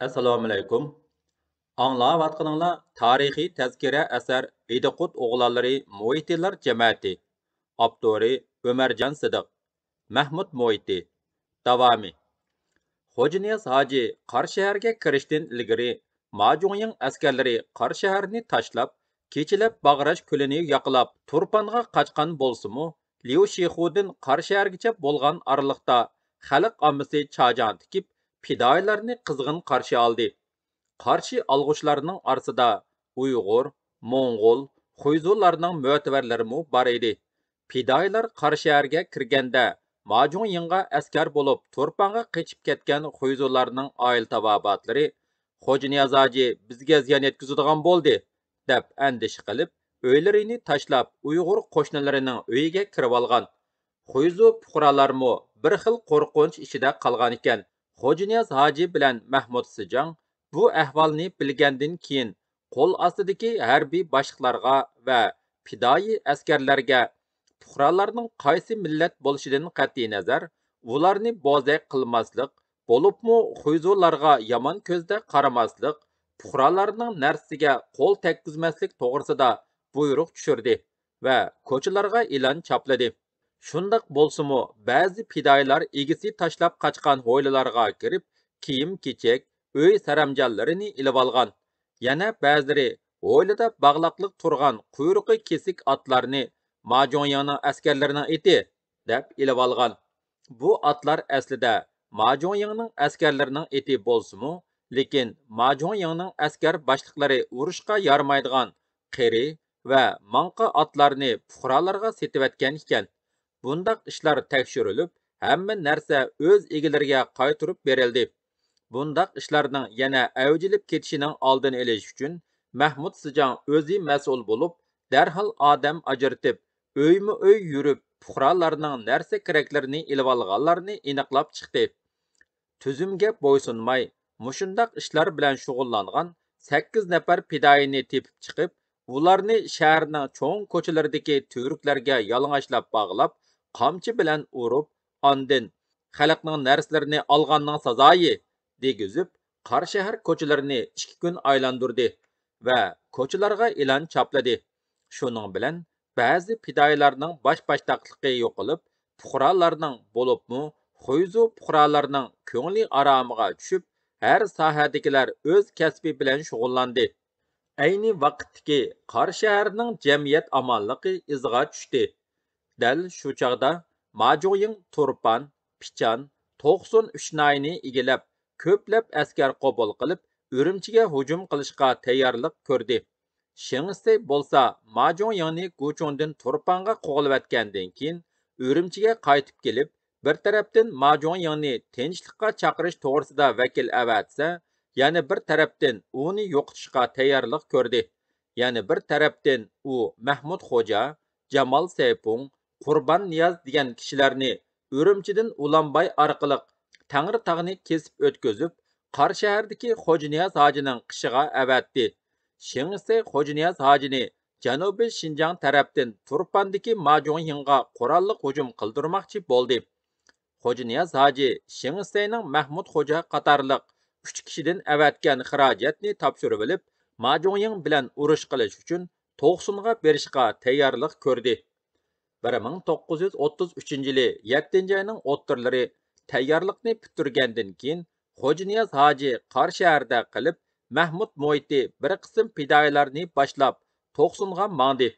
Assalomu alaykum. Anglayotganinglar tarixiy tazkira asar İdiqut o'g'lonlari Mo'yitlar jamiyati. Avtori Ömercan Sidiq. Mahmud Mo'yiti. Davomi. Xo'janiyaz hoji Qarshahar kirishdan ilgari Majunning askarlari Qarshaharni tashlab, kechalab Bag'rash ko'lini yoqlab Turponga qochgan bo'lsa-mu, Liu Shixudin Qarshahargacha bo'lgan oraliqda xalq ommasi chajon tikib, fidoyilarni qizg'in qarshi oldi. Qarshi alg'uchlarning orasida Uyg'ur, Mo'ng'ul, Xuyzullarning mo'tavarlarimi bor edi. Fidoyilar Qarshaharga kirganda Majung yinga askar bo'lib Turponga qechib ketgan Xuyzullarning oil tabobatlari Xo'janiyaz hoji bizga ziyon yetkazadigan bo'ldi deb andish qilib, uylarini tashlab Uyg'ur qo'shnilarining uyiga kirib olgan. Xuyzu fuqarolarmi bir xil qo'rqinch ichida qolgan ekan. Xo'janiyaz hoji bilan Mahmud Sijang bu ahvolni bilgandan keyin qo'l ostidagi harbiy boshliqlarga va fidoyi askarlarga fuqarolarning qaysi millat bo'lishidan qat'iy nazar ularni bo'zak qilmaslik bo'libmi xuyzularga yomon ko'zda qaramaslik fuqarolarning narsasiga qo'l tekkizmaslik to'g'risida buyruq tushirdi va ko'chalarga e'lon chopladi. Shundoq bo'lsa-mu, ba'zi fidoyilar egisi tashlab qochgan hovlilarga kirib, kiyim-kechak, uy saramjonlarini ilib olgan. Yana ba'zilari hovlida bog'liqliq turgan quyruqi kesik otlarni Majonyanning askarlarining iti deb ilib olgan. Bu otlar aslida Majonyanning askarlarining iti bo'lsa-mu, lekin Majonyanning askar boshliqlari urushga yaramaydigan qeri va manqa otlarni fuqarolarga setivatgan ekan. Bundaq ishlar tekshirilib, hamma narsa o'z egalariga qaytarib berildi. Bundaq ishlarning yana avjilib ketishining oldini olish uchun Mahmud Sijang o'zi mas'ul bo'lib, darhol odam ajratib, uyma-uy yurib, fuqarolarning narsa keraklarini ilib olganlarni aniqlab chiqdi. Tuzumga bo'ysunmay, mushundaq ishlar bilan shug'ullangan 8 nafar fidoyini tepib chiqib, ularni shaharning cho'ng ko'chalaridagi turklarga yalang'ochlab bog'lab, qamchi bilan urib, ondin xalqning narsalarini olganning sazoyi degizib, Qarshahar ko'chalarini 2 kun aylantirdi va ko'chalarga e'lon chopladi. Shuning bilan ba'zi fidoyilarning bosh-boshdoqligi yo'qolib, fuqarolarning bo'libmi Xuyzu fuqarolarning ko'ngli aromiga tushib, har sohadagilar o'z kasbi bilan shug'ullandi. Ayni vaqtdagi Qarshaharning jamiyat omonligi izg'a tushdi. Dal shu chog'da Majoying Turpan, Pichan, To'qson Ushnayni egilab, ko'plab askar qabul qilib, Urumchiga hujum qilishga tayyorlik ko'rdi. Shingsi bo'lsa, Majoyingni Guchongdan Turpanga qo'g'ilvatgandan keyin Urumchiga qaytib kelib, bir tarafdan Majoyingni tinchlikqa chaqirish to'g'risida vakil avatsa, yana bir tarafdan uni yo'qotishga tayyorlik ko'rdi. Yana bir tarafdan u Mahmud Xo'ja, Jamol Saypung, Qurbon Niyoz degan kishilarni Urumchidan Ulanbay orqali Tangri kesib o'tkazib, Qarshahardagi Xo'janiyaz hojining qishiga avatdi. Shingisi Xo'janiyaz hojini Janubiy Shinjang tarafdan Turpandagi Majoyingga qurolli hujum qildirmoqchi bo'ldi. Xo'janiyaz hoji Shingisining Mahmud Xo'ja qatorliq 3 kishidan avatgan xarajatni topshirib olib, Majoying bilan urush qilish uchun To'qsunga berishga tayyorlik ko'rdi. 1933-yili 7-oyning o'ttirlari tayyorlikni bitirgandan keyin Xo'janiyaz hoji Qarshaharda qilib, Mahmud Mo'yti bir qism fidoyilarni boshlab To'qsunga mangdi.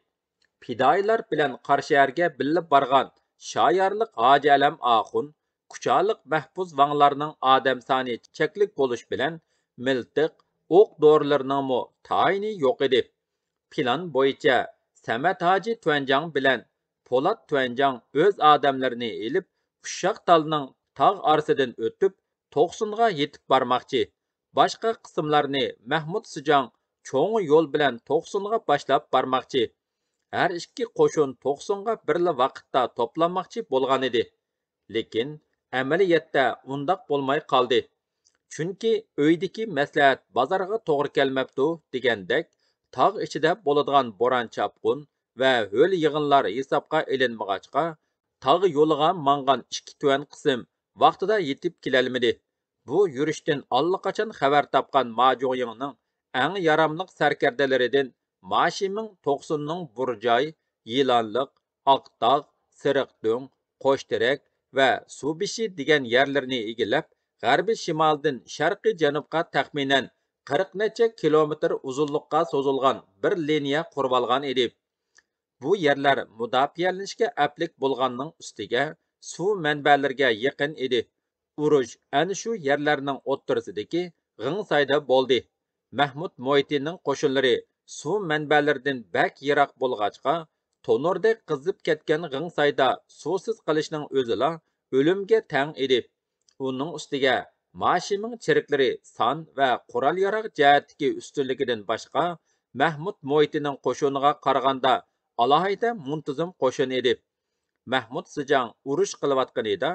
Fidoyilar bilan Qarshaharga billa borgan shoyarlik Hoji Alam Axun, Kuchaliq Mahfuz Vanglarning odam soni cheklik bo'lish bilan miltiq, o'q dorilarning tayini yo'q edi. Plan bo'yicha Samat hoji Tuanjang bilan Po'lat Tuanjang o'z odamlarini elib, Ushshaq talning tog' orasidan o'tib, To'qsunga yetib bormoqchi. Boshqa qismlarni Mahmud Sijang cho'ng yo'l bilan To'qsunga boshlab bormoqchi. Har ikki qo'shin To'qsunga birla vaqtda to'planmoqchi bo'lgan edi. Lekin amaliyotda undoq bo'lmay qoldi. Chunki uydagi maslahat bozorga to'g'ri kelmabdi degandek, tog' ichida bo'ladigan bo'ron chapqun va ho'l yig'inlar hisobga ilinmag'achqa, tog' yo'liga mangan ikki tuvan qism vaqtida yetib kelolmadi. Bu yurishdan allaqachon xabar topgan Majuyingning eng yaramliq sarkardalaridan Mashiming To'qsunning Burjoy, Yilanliq, Oqtog', Siriqdo'ng, Qo'shtirak va Subishi degan yerlarni egallab, g'arbiy shimoldan sharqiy janubga taxminan 40 necha kilometr uzunlikqa cho'zilgan bir liniya qurib olgan edi. Bu yerlar mudofaalanishga aplik bo'lganning ustiga suv manbalariga yaqin edi. Urush ana shu yerlarning o'ttirisidagi g'ingsayda bo'ldi. Mahmud Mo'ytining qo'shinlari suv manbalaridan bak yiroq bo'lg'achqa, tonurdek qizib ketgan g'ingsayda suvsiz qilishning o'zila o'limga tang edi. Uning ustiga Mashiming chiriklari son va qurol yarog' jihatdagi ustunligidan boshqa Mahmud Mo'ytining qo'shiniga qaraganda alohida muntizam qo'shin edi. Mahmud Sijang urush qilayotganida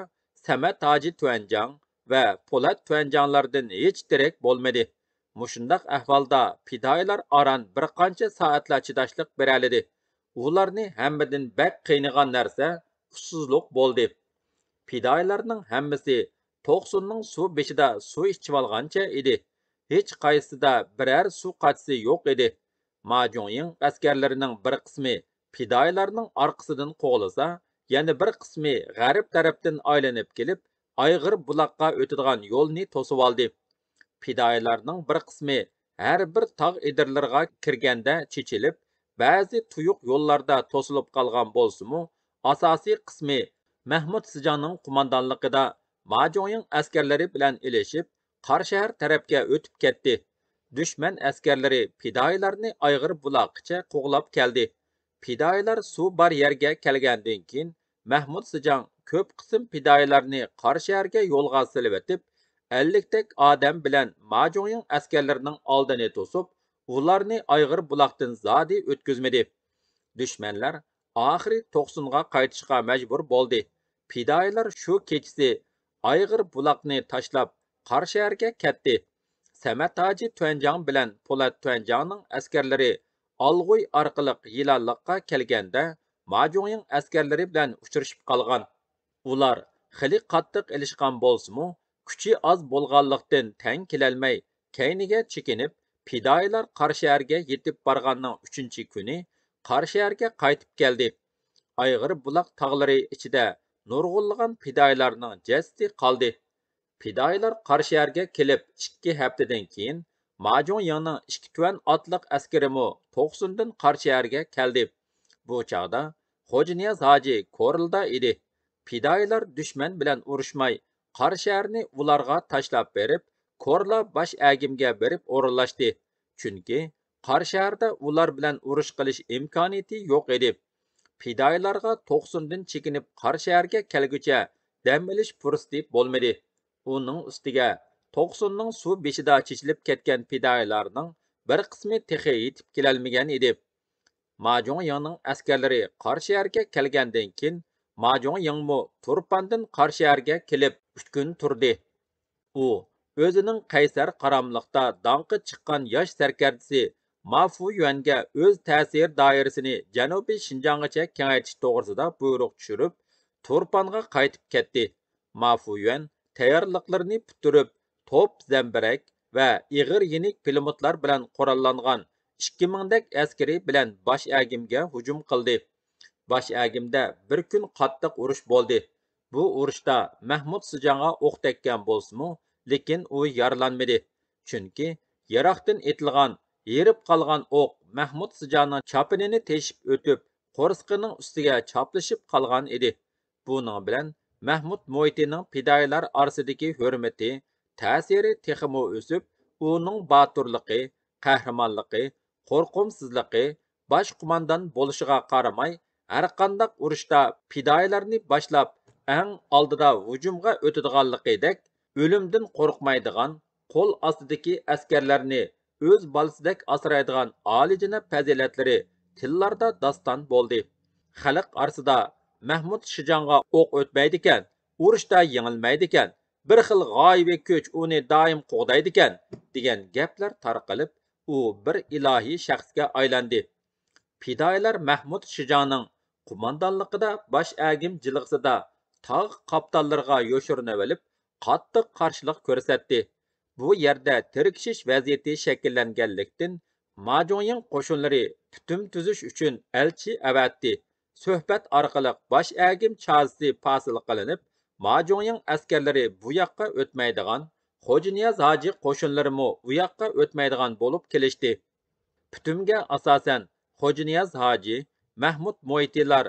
Samat Hoji Tuanjang va Po'lat Tuanjanglardan hech darak bo'lmadi. Mushundaq ahvolda fidoyilar aran bir qancha soatlar chidashlik beralidi. Ularni hammadan bak qiynagan narsa ussizlik bo'ldi. Fidoyilarning hammasi To'qsunning suv beshida suv ichib olgancha edi. Hech qaysida biror suv qachisi yo'q edi. Majuying askarlarining bir qismi fidoyilarning orqasidan qo'g'lasa, yana bir qismi g'arb tarafdan aylanib kelib, Ayg'ir buloqqa o'tadigan yo'lni to'sib oldi. Fidoyilarning bir qismi har bir tog' edirlarga kirganda chechilib, ba'zi tuyuq yo'llarda to'silib qolgan bo'lsa-mu, asosiy qismi Mahmud Sijangning qo'mondonligida Majuying askarlari bilan ilishib, Qarshahar tarafga o'tib ketdi. Düşman askarlari fidoyilarni Ayg'ir buloqicha qo'g'lab keldi. Fidoyilar suv bor yerga kelgandan keyin Mahmud Sijang ko'p qism fidoyilarni Qarshahарға yo'lga silib o'tib, 50 tek odam bilan Majuying askarlarining oldini to'sib, ularni Ayg'ir buloqdan zodi o'tkazmadi. Düşmanlar oxiri To'qsunga qaytishga majbur bo'ldi. Fidoyilar shu kechasi Ayg'ir buloqni tashlab Qarshahарға ketdi. Samat Hoji Tuanjang bilan Po'lat Tuanjangning askarlari Olg'uy orqali Yilanliqqa kelganda Majuying askarlari bilan uchrashib qolgan. Ular xili qattiq ilishgan bo'lsa-mu, kuchi oz bo'lganlikdan tang kelolmay, kayniga chekinib, fidoyilar Qarshahарға yetib borganning 3-kuni Qarshahарға qaytib keldi. Ayg'ir buloq tog'lari ichida nurg'unlagan fidoyilarning jasadi qoldi. Fidoyilar Qarshahарға kelib 2 haftadan keyin Majuyingning 2 tuvan otliq askarimi To'qsundan Qarshahарға keldi. Bu chog'da Xo'janiyaz hoji Korilda edi. Fidoyilar dushman bilan urushmay, Qarshaharni ularga tashlab berib, Korla bosh agimga berib o'rinlashdi. Chunki Qarshaharda ular bilan urush qilish imkoniyati yo'q edi. Fidoyilarga To'qsundan chekinib Qarshaharga kelguncha dam olish fursati bo'lmadi. Uning ustiga To'qsunning suv beshida chechilib ketgan fidoyilarning bir qismi texi yetib kelolmagan edi. Majuyingning askarlari Qarshaharga kelgandan keyin Majuyingmo Turpandan Qarshaharga kelib 3 kun turdi. U o'zining qaysar qaramliqda danqi chiqqan yosh sarkardasi Ma Fuyuanga o'z ta'sir doirasini Janubiy Shinjonggacha kengaytirish to'g'risida buyruq tushirib, Turpanga qaytib ketdi. Ma Fuyuan tayyorliqlarini puturib, top, zambarak va ig'ir yenik pulemyotlar bilan qurollangan 2000 dak askari bilan bosh agimga hujum qildi. Bosh agimda bir kun qattiq urush bo'ldi. Bu urushda Mahmud Sijangga o'q tekkan bo'lsa-mu, lekin u yaralanmadi. Chunki yiroqdan etilgan, yerib qolgan o'q Mahmud Sijangning chopinini teshib o'tib, qo'rsqining ustiga choplashib qolgan edi. Buning bilan Mahmud Mo'ytining fidoyilar orasidagi hurmati, ta'siri texmo o'sib, uning boturligi, qahramonligi, qo'rqimsizligi bosh qo'mondon bo'lishiga qaramay, har qandaq urushda fidoyilarni boshlab, eng oldida hujumga o'tadiganligidek, o'limdan qo'rqmaydigan, qo'l ostidagi askarlarni o'z bolasidek asraydigan oliyjanob fazilatlari tillarda doston bo'ldi. Xalq orasida Mahmud Shijongga o'q o'tmaydigan, urushda yengilmaydigan, bir xil g'oyibi kuch uni doim qo'g'daydigan degan gaplar tarqalib, u bir ilohiy shaxsga aylandi. Fidoyilar Mahmud Shijongning qo'mondonligida bosh agim jilg'isida tog' qoptonlarga yo'shirinib olib, qattiq qarshilik ko'rsatdi. Bu yerda tirkishish vaziyati shakllanganlikdan Majoying qo'shinlari tutum tuzish uchun elchi avatdi. Suhbat orqali bosh agim chazisi fasil qilinib, Majoying askarlari bu yoqqa o'tmaydigan, Xo'janiyaz hoji qo'shinlarimi u yoqqa o'tmaydigan bo'lib kelishdi. Putumga asosan Xo'janiyaz hoji, Mahmud Mo'ytilar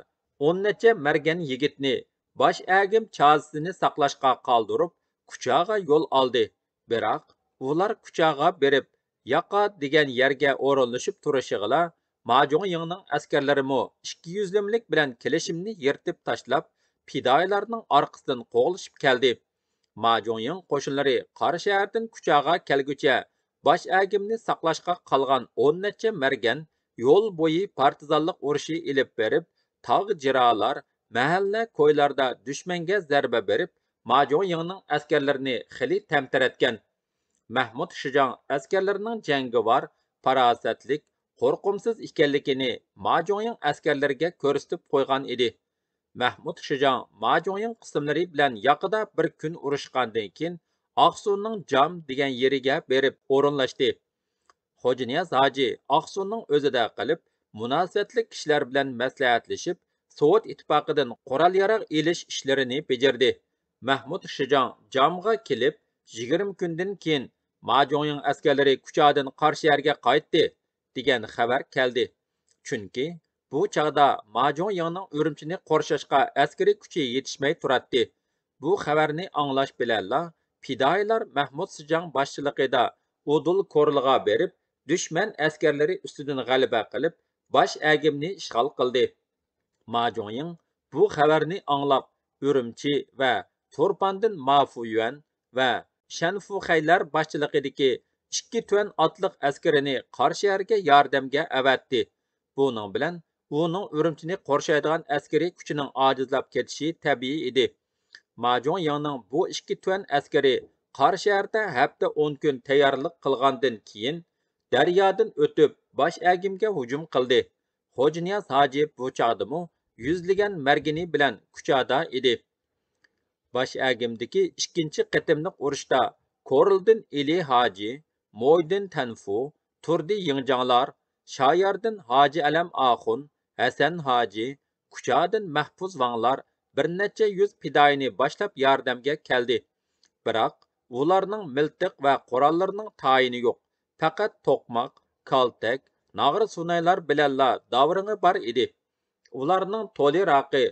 10 necha margan yigitni bosh agim chazisini saqlashga qoldirib, Kuchaga yo'l oldi. Biroq ular Kuchaga berib, Yaqa degan yerga o'rinlashib turishig'ila Majoyingning askarlarimi 200 limlik bilan kelishimni yirtib tashlab, fidoilarning orqasidan qo'g'lishib keldi. Majoying qo'shinlari Qora shahardan Kuchaga kelguncha bosh agimni saqlashga qolgan 10 necha margan yo'l bo'yi partizanlik urushi ilib berib, tog' jirolar, mahalla ko'ylarda dushmanga zarba berib, Majoyingning askarlarini xili tamtaratgan. Mahmud Shijong askarlarining jangovar, farosatlik, qo'rqimsiz ekanligini Majoying askarlariga ko'rsatib qo'ygan edi. Mahmud Shijong Majoying qismlari bilan yaqida bir kun urushgandan keyin Aqsuning Jam degan yeriga berib o'rinlashdi. Xo'janiyaz hoji Aqsuning o'zida qilib, munosabatli kishilar bilan maslahatlashib, Sovet ittifoqidan qurol-yarog' elish ishlarini bajardi. Mahmud Shijong Jamga kelib, 20 kundan keyin Majoying askarlari Kuchadan Qarshiyarga qaytdi degan xabar keldi. Chunki bu chaqda Majoyingning Urumchini qorshashga askari kuchi yetishmay turadi. Bu xabarni anglash bilanla fidoilar Mahmud Shijong boshchiligida Udul Korliga berib, dushman askarlari ustidan g'alaba qilib, bosh agimni ishg'ol qildi. Majoying bu xabarni anglab, Urumchi va Turpandan Mafuyuan va Shanfuxaylar boshchiligidagi 2 tuan otliq askarini Qarshiyarga yordamga avatdi. Buning bilan uning Urumchini qorshaydigan askari kuchining ojizlab ketishi tabiiy edi. Majoyingning bu 2 tuan askari Qarshiyarda hafta 10 kun tayyorlik qilgandan keyin daryodan o'tib bosh agimga hujum qildi. Xo'janiyaz hoji bu chog'dimi yuzlagan margini bilan Kuchada edi. Bosh agimdagi ikkinchi qatimliq urushda Korildin Eli hoji, Mo'ydin Tanfu, Turdi Yingjanglar, Shoyardan Hoji Alam Axun, Hasan hoji, Kuchadan Mahfuz Vanglar bir necha yuz fidoyini boshlab yordamga keldi. Biroq ularning miltiq va qurollarining tayini yo'q. Faqat to'qmoq, kaltak, nag'ri sunaylar bilanla davringi bor edi. Ularning to'li raqi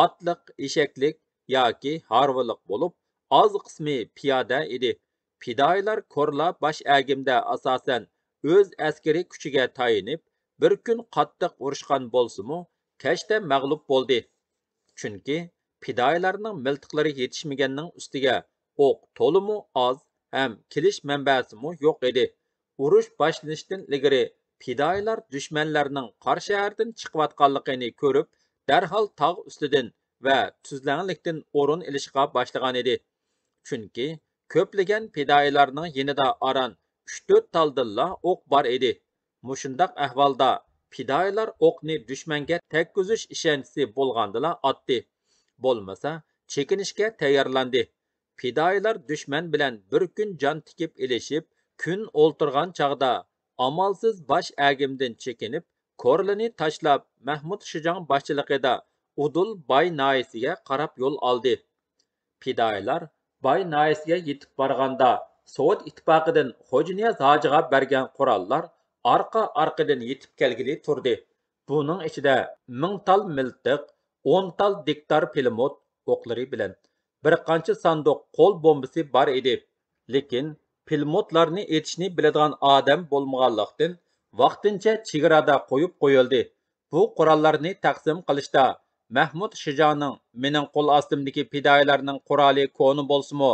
otliq, eshaklik yoki harviliq bo'lib, oz qismi piyoda edi. Fidoilar ko'rla bosh agimda asosan o'z askari kuchiga tayinib, bir kun qattiq urushgan bo'lsa-mu, kashda mag'lub bo'ldi. Chunki fidoilarning miltiqlari yetishmaganning ustiga o'q to'limu oz ham kelish manbasimi yo'q edi. Urush boshlanishdan ilgari fidoilar dushmanlarning Qarshi shahardan chiqayotganligini ko'rib, darhol tog' ustidan va tuzlanlikdan o'rin ilishga boshlagan edi. Chunki ko'plagan fidoilarning yanida aran 3-4 taldilla o'q bor edi. Mushundaq ahvolda fidoilar o'qni dushmanga tekkuzish ishonchisi bo'lgandila otdi. Bo'lmasa chekinishga tayyorlandi. Fidoilar dushman bilan bir kun jon tikib ilishib, kun o'ltirgan chog'da amalsiz bosh agimdan chekinib, Korlini tashlab Mahmud Shijong boshchiligida Udul Bay noyisiga qarab yo'l oldi. Fidoilar Bay noyisiga yetib borganda Sovet ittifoqidan Xo'janiyaz hojiga bergan qurollar orqa-orqadan yetib kelgili turdi. Buning ichida 1000 tal miltiq, 10 tal diktar pilimot o'qlari bilan bir qancha sanduq qo'l bombasi bor edi. Lekin pilimotlarni etishni biladigan odam bo'lmaganlikdan vaqtincha chegarada qo'yib qo'yildi. Bu qurollarni taqsim qilishda Mahmud Shijongning mening qo'l ostimdagi fidoilarning quroli ko'ni bo'lsa-mu,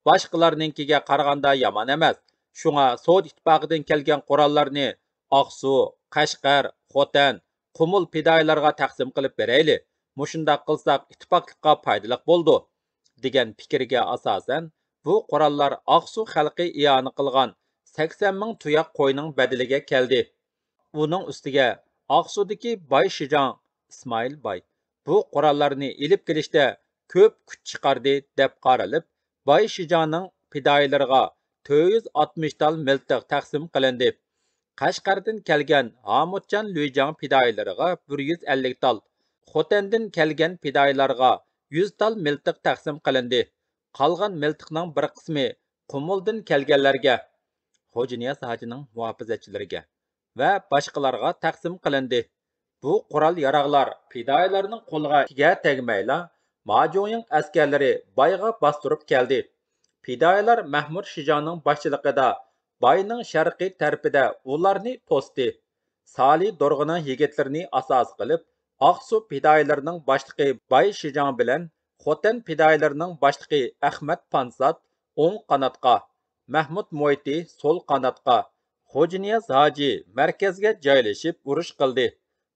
boshqalarninkiga qaraganda yomon emas. Shunga Sovet ittifoqidan kelgan qurollarni Aqsu, Qashqar, Xotan, Qumul fidoilarga taqsim qilib berayli. Mushunda qilsak ittifoqlikqa foydali bo'ldi degan fikrga asosan bu qurollar Aqsu xalqi iyoni qilgan 80 ming tuyoq qo'yning badaliga keldi. Uning ustiga Aqsudagi Bay Shijong Ismoil Bay bu qurollarni ilib kelishda ko'p kuch chiqardi deb qaralib, Bay Shijanның fidoyilariga 460 tal miltiq taqsim qilindi. Qashqardan kelgan Hamudjan Lüyjang fidoyilariga 150 tal, Xotandan kelgan fidoyilarga 100 tal miltiq taqsim qilindi. Qolgan miltiqning bir qismi Qumuldan kelganlarga, Xo'janiyaz hojining muhofizatchilariga va boshqalarga taqsim qilindi. Bu qurol yarog'lar fidoyilarning qo'liga tegmayla, Majoying askarlari bayga bostirib keldi. Fidoyilar Mahmud Shijonning boshchiligida bayning sharqiy tarafida ularni to'sdi. Sali Dorg'aning yigitlarini asos qilib, Aqsu fidoyilarining boshlig'i Bay Shijon bilan Xotan fidoyilarining boshlig'i Ahmad Pansat o'ng qanotga, Mahmud Mo'yti so'l qanotga, Xo'janiyaz hoji markazga joylashib urush qildi.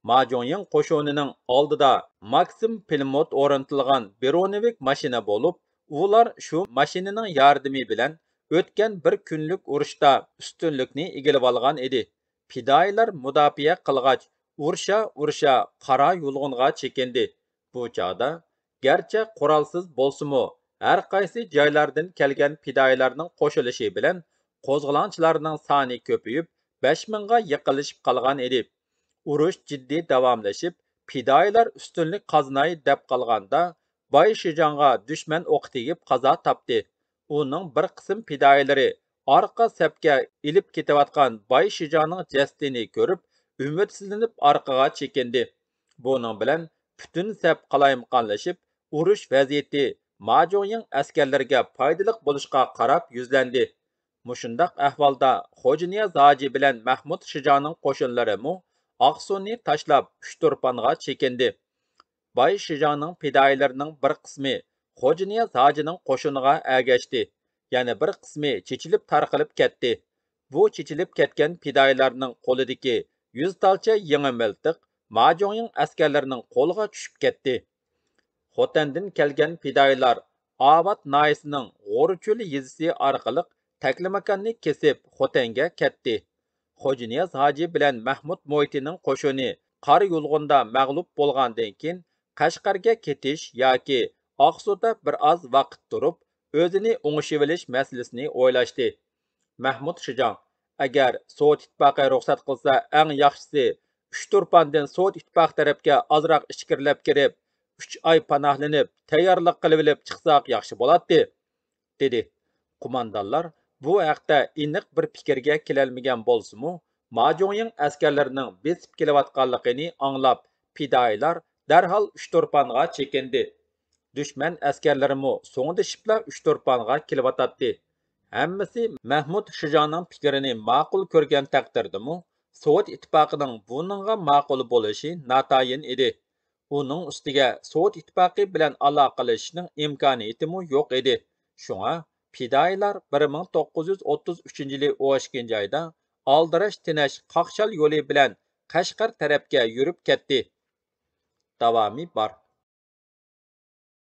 Majoying qo'shinining oldida Maksim Pilmot o'rnatilgan Beronovik mashina bo'lib, ular shu mashinaning yordami bilan o'tgan bir kunlik urushda ustunlikni egallab olgan edi. Fidoyilar mudofaa qilg'ach, urusha qora yulg'unga chekindi. Bu chog'da garchi qurolsiz bo'lsa-mu, har qaysi joylardan kelgan fidoyilarning qo'shilishi bilan qo'zg'olonchilarning soni ko'payib, 5000 ga yaqinlashib qolgan edi. Urush jiddiy davomlashib, fidoyilar ustunlik qozonay deb qolganda, Bay Shijonga dushman o'qi tegib qazo topdi. Uning bir qism fidoyilari orqa safga ilib ketayotgan Bay Shijonning jasadini ko'rib, umidsizlanib orqaga chekindi. Buning bilan butun saf qalaymaqonlashib, urush vaziyati Majoying askarlarga foydali bo'lishga qarab yuzlandi. Mushundaq ahvolda Xo'janiyaz hoji bilan Mahmud Shijonning qo'shinlari Aqsuni tashlab Uchturponga chekindi. Bay Shijonning fidoyilarining bir qismi Xo'janiyaz hojining qo'shiniga ergashdi. Yana bir qismi chechilib tarqalib ketdi. Bu chechilib ketgan fidoyilarning qo'lidagi 100 talcha yangi miltiq Majoying askarlarining qo'liga tushib ketdi. Xotandan kelgan fidoyilar Avat noyisining G'o'rchul yezisi orqali Taklimakonni kesib Xotanga ketdi. Xo'janiyaz hoji bilan Mahmud Mo'ytining qo'shini qor yulg'unda mag'lub bo'lgandan keyin Qashqarga ketish yoki Oqsuda bir oz vaqt turib, o'zini o'ngishivilish masalasini o'ylashdi. Mahmud Shijon: agar Sovet ittifoqi ruxsat qilsa, eng yaxshisi Uchturpondan Sovet ittifoqi tarafga ozroq ichkirilib kirib, 3 oy panohlanib, tayyorlik qilib olib chiqsaq yaxshi bo'ladi, dedi. Qo'mondonlar bu haqda aniq bir fikrga kelolmagan bo'lsa-mu, Majoying askarlarining besib kelayotganligini anglab, fidoyilar darhol Uchturponga chekindi. Dushman askarlarimi so'ngdishibla Uchturponga kelyotdi. Hammasi Mahmud Shijonning fikrini ma'qul ko'rgan taqdirdami, Sovet ittifoqining buningga ma'qul bo'lishi notayin edi. Uning ustiga Sovet ittifoqi bilan aloqalashishning imkoniyatimi yo'q edi. Shunga fidoyilar 1933-yili 12 oyda aldirash tinash qaqshal yo'li bilan Qashqar tarafga yurib ketdi. Davomi bor.